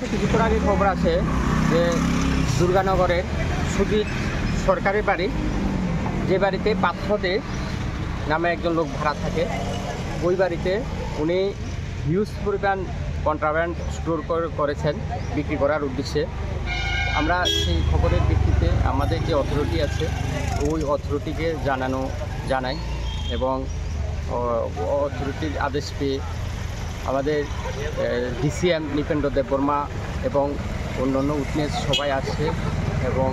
কাছে কিছুক্ষণ আগে খবর আছে যে দুর্গানগরের সুদীপ সরকারি বাড়ি, যে বাড়িতে পাথরতে নামে একজন লোক ভাড়া থাকে, ওই বাড়িতে উনি হিউজ পরিমাণ কন্ট্রাব্যান্ড স্টোর করেছেন বিক্রি করার উদ্দেশ্যে। আমরা সেই খবরের ভিত্তিতে আমাদের যে অথরিটি আছে ওই অথরিটিকে জানাই এবং অথরিটির আদেশ পেয়ে আমাদের ডিসিএম নৃপেন্দ্র দেববর্মা এবং অন্যান্য উইটনেস সবাই আছে এবং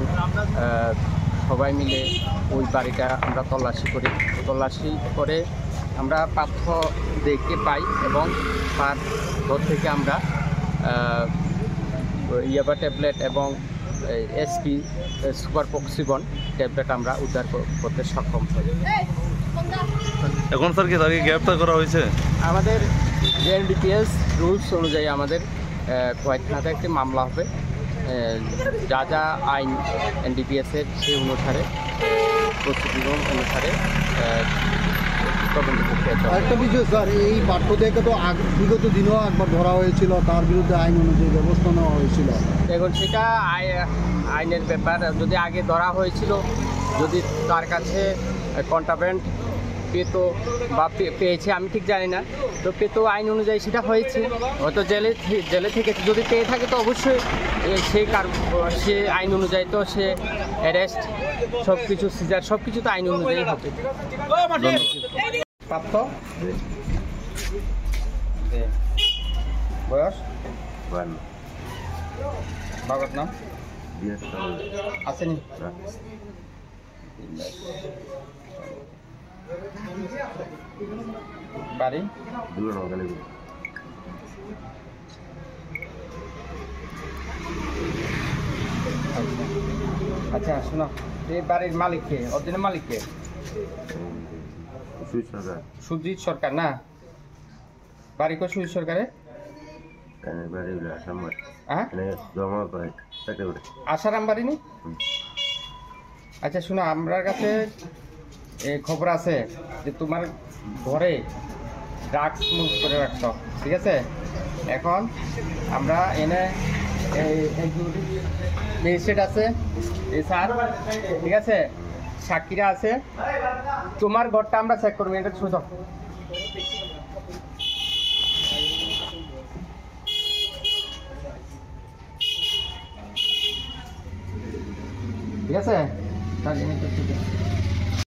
সবাই মিলে ওই বাড়িটা আমরা তল্লাশি করে আমরা পাথর দেখতে পাই এবং তার ঘর থেকে আমরা ইয়াবা ট্যাবলেট এবং এসপি সুপার পক্সিবন ট্যাবলেট আমরা উদ্ধার করতে সক্ষম হই। এখন স্যার কি তাকে গ্রেপ্তার করা হয়েছে? আমাদের যে এনডিপিএস রুলস অনুযায়ী আমাদের খোয়াই থানাতে একটি মামলা হবে, যা যা আইন এনডিপিএসের সেই অনুসারে প্রসিডিউর অনুসারে তদন্ত করতে হবে। আরেকটা বিষয় স্যার, এই পাঠ্য থেকে তো বিগত দিনেও একবার ধরা হয়েছিল, তার বিরুদ্ধে আইন অনুযায়ী ব্যবস্থা নেওয়া হয়েছিল। এখন সেটা আইনের ব্যাপার, যদি আগে ধরা হয়েছিল, যদি তার কাছে কন্ট্রাব্যান্ড পেতো বা পেয়েছে আমি ঠিক জানি না, তো পেতো আইন অনুযায়ী সেটা হয়েছে, হয়তো জেলে থেকে যদি পেয়ে থাকে তো অবশ্যই সে আইন অনুযায়ী তো সে অ্যারেস্ট সব কিছু সিজার সব কিছু তো আইন অনুযায়ী হবে। প্রাপ্ত বয়স বাবার নাম আসেনি বাড়ি আচ্ছা শোনো, এই বাড়ির মালিক কে? অরিজিনাল মালিক কে? সুজিত সরকার না? বাড়ি কো সুজিত সরকারে? আসারাম বাড়ি নি? আচ্ছা শোনো, আমার কাছে খবর আছে যে তোমার ঘরে ড্রাগস মুভ করে রাখছ, ঠিক আছে? এখন আমরা এনে ম্যাজিস্ট্রেট আছে, স্যার ঠিক আছে, সাক্ষীরা আছে, তোমার ঘরটা আমরা চেক করবো। এটা শুধু ঠিক আছে।